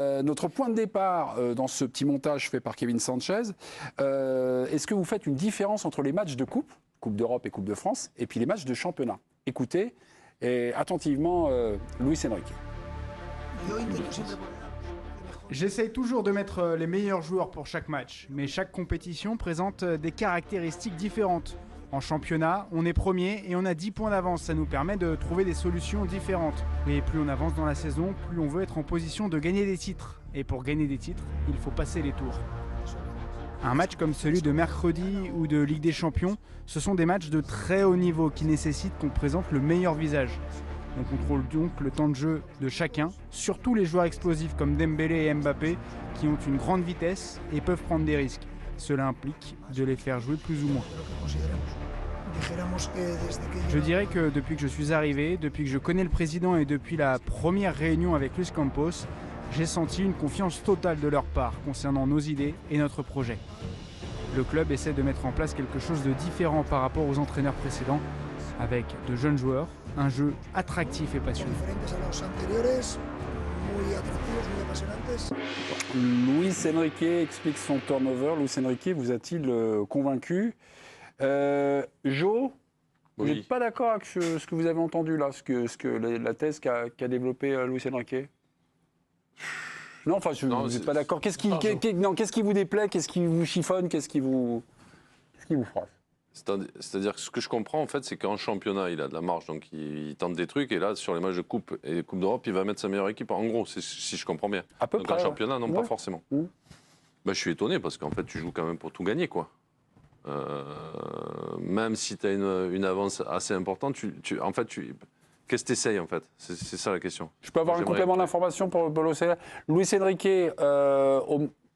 Notre point de départ dans ce petit montage fait par Kevin Sanchez, est-ce que vous faites une différence entre les matchs de Coupe d'Europe et Coupe de France, et puis les matchs de championnat? Écoutez et attentivement Luis Enrique. J'essaye toujours de mettre les meilleurs joueurs pour chaque match, mais chaque compétition présente des caractéristiques différentes. En championnat, on est premier et on a 10 points d'avance. Ça nous permet de trouver des solutions différentes. Et plus on avance dans la saison, plus on veut être en position de gagner des titres. Et pour gagner des titres, il faut passer les tours. Un match comme celui de mercredi ou de Ligue des Champions, ce sont des matchs de très haut niveau qui nécessitent qu'on présente le meilleur visage. On contrôle donc le temps de jeu de chacun, surtout les joueurs explosifs comme Dembélé et Mbappé qui ont une grande vitesse et peuvent prendre des risques. Cela implique de les faire jouer plus ou moins. Je dirais que depuis que je suis arrivé, depuis que je connais le président et depuis la première réunion avec Luis Campos, j'ai senti une confiance totale de leur part concernant nos idées et notre projet. Le club essaie de mettre en place quelque chose de différent par rapport aux entraîneurs précédents, avec de jeunes joueurs, un jeu attractif et passionnant. Luis Enrique explique son turnover. Luis Enrique vous a-t-il convaincu? Jo, vous n'êtes pas d'accord avec ce que vous avez entendu là, la thèse qu'a développée Luis Enrique? Non, enfin, vous n'êtes pas d'accord. Qu'est-ce qui vous déplaît? Qu'est-ce qui vous chiffonne? Qu'est-ce qui vous froisse? C'est-à-dire que ce que je comprends, en fait, c'est qu'en championnat, il a de la marge, donc il tente des trucs, et là, sur les matchs de Coupe et Coupe d'Europe, il va mettre sa meilleure équipe. En gros, si je comprends bien. À peu donc près, en championnat, non, pas forcément. Je suis étonné, parce qu'en fait, tu joues quand même pour tout gagner, quoi. Même si tu as une avance assez importante, qu'est-ce que tu essayes, en fait? C'est ça la question. Je peux avoir un complément d'information pour Luis Enrique, il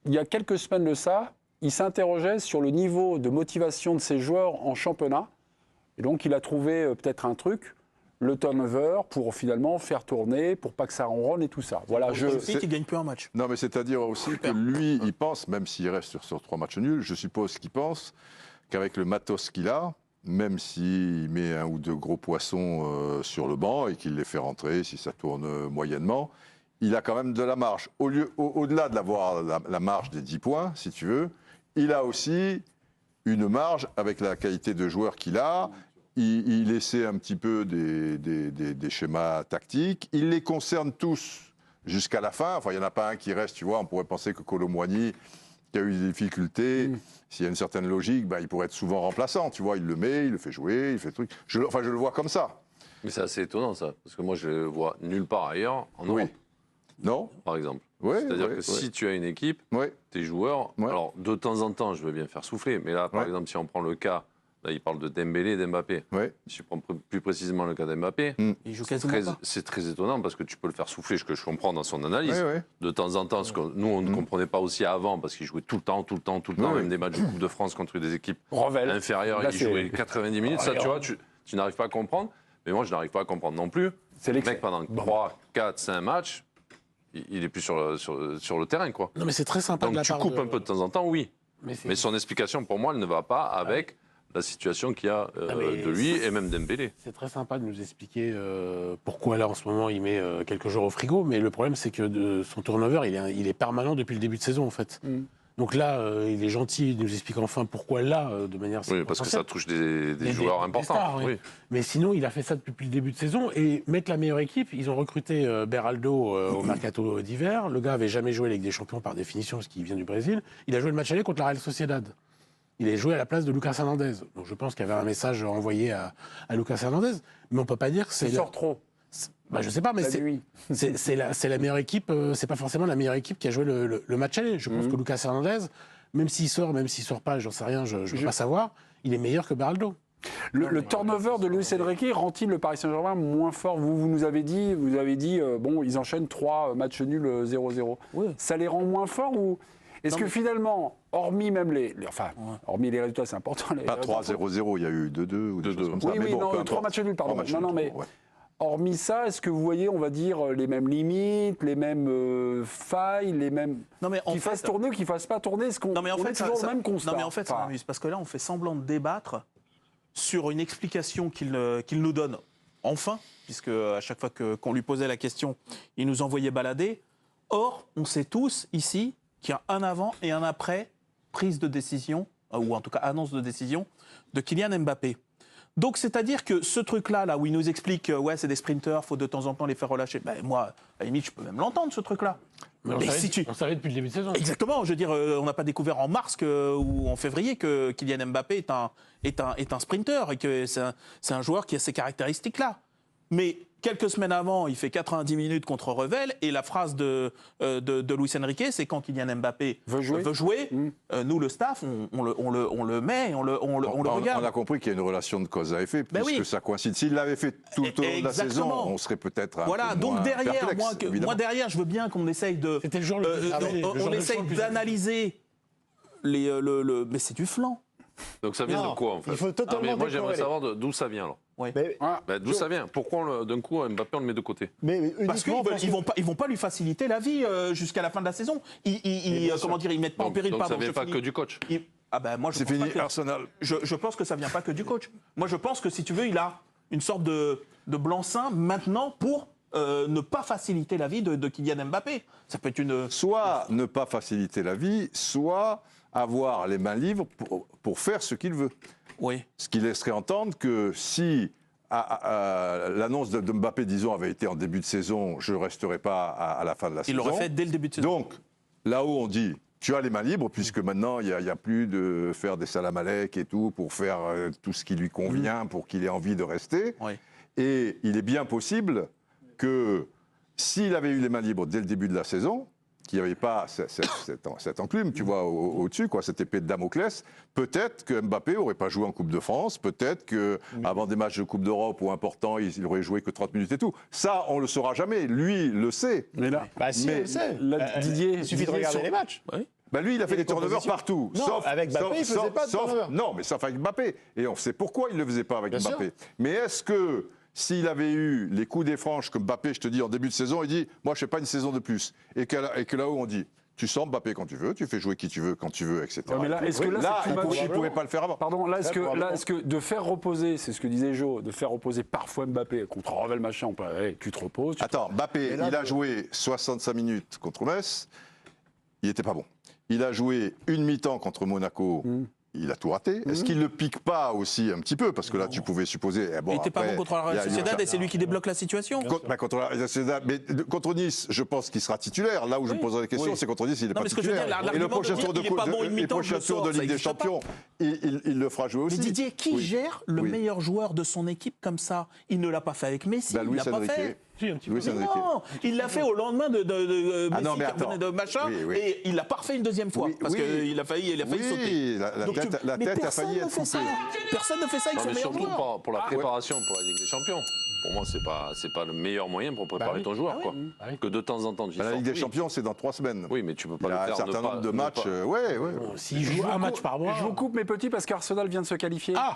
y a quelques semaines de ça, il s'interrogeait sur le niveau de motivation de ses joueurs en championnat. Et donc, il a trouvé peut-être un truc, le turnover, pour finalement faire tourner, pour pas que ça ronronne et tout ça. Voilà, qu'il ne gagne plus un match. Non, mais c'est-à-dire aussi que lui, il pense, même s'il reste sur 3 matchs nuls, je suppose qu'il pense qu'avec le matos qu'il a, même s'il met 1 ou 2 gros poissons sur le banc et qu'il les fait rentrer, si ça tourne moyennement, il a quand même de la marge. Au-delà de la marge des 10 points, si tu veux, il a aussi une marge avec la qualité de joueur qu'il a. Il essaie un petit peu des schémas tactiques. Il les concerne tous jusqu'à la fin. Enfin, il n'y en a pas un qui reste, tu vois. On pourrait penser que Kolo Muani, qui a eu des difficultés, s'il y a une certaine logique, il pourrait être souvent remplaçant. Tu vois, il le met, il le fait jouer, il fait le truc. Je le vois comme ça. Mais c'est assez étonnant, ça. Parce que moi, je le vois nulle part ailleurs en Europe. Non. Par exemple. Oui, c'est-à-dire que si tu as une équipe, tes joueurs, alors de temps en temps, je veux bien faire souffler, mais là, par exemple, si on prend le cas, là, il parle de Dembélé et d'Mbappé. Si je prends plus précisément le cas d'Mbappé, c'est très étonnant parce que tu peux le faire souffler, ce que je comprends dans son analyse. De temps en temps, ce que nous, on ne comprenait pas aussi avant parce qu'il jouait tout le temps, même des matchs de Coupe de France contre des équipes inférieures, il jouait 90 minutes. Ça, tu vois, tu n'arrives pas à comprendre. Mais moi, je n'arrive pas à comprendre non plus. Le mec, pendant 3, 4, 5 matchs, il est plus sur le terrain, quoi. Non, mais c'est très sympa. Donc tu coupes un peu de temps en temps, oui. Mais son explication, pour moi, elle ne va pas avec la situation qu'il y a de lui et même Dembélé. C'est très sympa de nous expliquer pourquoi là, en ce moment, il met quelques joueurs au frigo. Mais le problème, c'est que son turnover, il est permanent depuis le début de saison, en fait. Donc là, il est gentil, il nous explique enfin pourquoi là, de manière... Oui, parce que ça touche des joueurs importants. Stars, oui. Mais sinon, il a fait ça depuis le début de saison. Et mettre la meilleure équipe, ils ont recruté Beraldo au mercato d'hiver. Le gars avait jamais joué la Ligue des Champions par définition, parce qu'il vient du Brésil. Il a joué le match aller contre la Real Sociedad. Il a joué à la place de Lucas Hernandez. Donc je pense qu'il y avait un message envoyé à Lucas Hernandez. Mais on ne peut pas dire que c'est... Il sort trop. Je sais pas, mais c'est la meilleure équipe. C'est pas forcément la meilleure équipe qui a joué le match aller. Je pense que Lucas Hernandez, même s'il sort pas, j'en sais rien, je veux pas savoir, il est meilleur que Beraldo. Le turnover de Luis Enrique rend-il le Paris Saint-Germain moins fort? Vous nous avez dit, bon, ils enchaînent 3 matchs nuls 0-0. Ça les rend moins forts ou est-ce que finalement, hormis même hormis les résultats, c'est important. Pas 3-0-0, il y a eu 2-2 ou 2-2 comme ça. Oui, non, 3 matchs nuls, pardon. Hormis ça, est-ce que vous voyez, on va dire, les mêmes limites, les mêmes failles, les mêmes... Non, mais qui fassent tourner ou qui ne fassent pas tourner, est-ce qu'on est toujours le même constat? Non, mais en fait, ça m'amuse, parce que là, on fait semblant de débattre sur une explication qu'il nous donne enfin, puisque à chaque fois qu'on lui posait la question, il nous envoyait balader. Or, on sait tous ici qu'il y a un avant et un après prise de décision, ou en tout cas annonce de décision, de Kylian Mbappé. Donc, c'est-à-dire que ce truc-là, là, où il nous explique ouais, c'est des sprinters, faut de temps en temps les faire relâcher. Ben, moi, à la limite, je peux même l'entendre, ce truc-là. Mais on savait depuis le début de saison. Exactement. Je veux dire, on n'a pas découvert en mars ou en février que Kylian Mbappé est un sprinter et que c'est un joueur qui a ces caractéristiques-là. Mais quelques semaines avant, il fait 90 minutes contre Revel et la phrase de Luis Enrique, c'est quand Kylian Mbappé veut jouer, nous, le staff, on le met, on le regarde. On a compris qu'il y a une relation de cause à effet, puisque ça coïncide. S'il l'avait fait tout au long de la saison, on serait peut-être un peu donc moins derrière, perplexe, moi derrière, je veux bien qu'on essaye de... C'était le jour on essaye d'analyser mais c'est du flanc. Donc ça vient de quoi en fait? Il faut totalement moi j'aimerais savoir d'où ça vient alors. Oui. D'où ça vient? Pourquoi d'un coup Mbappé on le met de côté? Parce qu'ils vont pas lui faciliter la vie jusqu'à la fin de la saison. Ils mettent pas en péril. Donc ça vient pas que du coach. Moi, c'est fini, Arsenal. Je pense que ça vient pas que du coach. Moi, je pense que si tu veux, il a une sorte de blanc-seing maintenant pour ne pas faciliter la vie de Kylian Mbappé. Ça peut être soit ne pas faciliter la vie, soit avoir les mains libres pour faire ce qu'il veut. Oui. Ce qui laisserait entendre que si l'annonce de Mbappé, disons, avait été en début de saison, je ne resterai pas à la fin de la saison. Il l'aurait fait dès le début de saison. Donc, là-haut, on dit, tu as les mains libres, puisque maintenant, il n'y a plus de faire des salam alek et tout, pour faire tout ce qui lui convient, pour qu'il ait envie de rester. Oui. Et il est bien possible que s'il avait eu les mains libres dès le début de la saison, qu'il n'y avait pas cette enclume, tu vois, au-dessus, quoi, cette épée de Damoclès, peut-être que Mbappé n'aurait pas joué en Coupe de France, peut-être qu'avant des matchs de Coupe d'Europe ou importants, il n'aurait joué que 30 minutes et tout. Ça, on ne le saura jamais. Lui, le sait. Mais là, on le sait. Didier, Il suffit de regarder les matchs. Oui. Lui, il a fait des turnovers partout. Non, avec Mbappé, il ne faisait pas de turnovers. Non, mais sauf avec Mbappé. Et on sait pourquoi il ne le faisait pas avec Bien Mbappé. sûr. Mais est-ce que s'il avait eu les coups des franches que Mbappé, je te dis, en début de saison, il dit « Moi, je ne fais pas une saison de plus ». Et que là-haut, on dit « Tu sens Mbappé quand tu veux, tu fais jouer qui tu veux quand tu veux, etc. » Mais là, est-ce que là, c'est il ne pouvait pas le faire avant. Pardon, là, est-ce que de faire reposer, c'est ce que disait Jo, de faire reposer parfois Mbappé contre Revel, machin, on peut, tu te reposes. Attends, Mbappé, il a joué 65 minutes contre Metz, il n'était pas bon. Il a joué une mi-temps contre Monaco. Il a tout raté. Est-ce qu'il ne le pique pas aussi un petit peu? Parce que là, tu pouvais supposer... il n'était pas bon contre la Real Sociedad et c'est lui qui débloque la situation. Contre la Real Sociedad. Mais contre Nice, je pense qu'il sera titulaire. Là où je me poserai la question, c'est contre Nice, il n'est pas titulaire. Et le prochain tour de Ligue des Champions, il le fera jouer aussi. Mais Didier, qui gère le meilleur joueur de son équipe comme ça? Il ne l'a pas fait avec Messi, il ne l'a pas fait. Non, il l'a fait au lendemain de Messi de machin, et il l'a pas refait une deuxième fois parce qu'il a failli sauter. La tête a failli être coupée. Personne ne fait ça avec son meilleur surtout joueur. pour la préparation pour la Ligue des Champions. Pour moi, c'est pas le meilleur moyen pour préparer ton joueur, quoi. Que de temps en temps, tu La Ligue des Champions, c'est dans 3 semaines. Oui, mais tu peux pas le faire. Il y a un certain nombre de matchs. S'il joue un match par mois. Je vous coupe mes petits parce qu'Arsenal vient de se qualifier.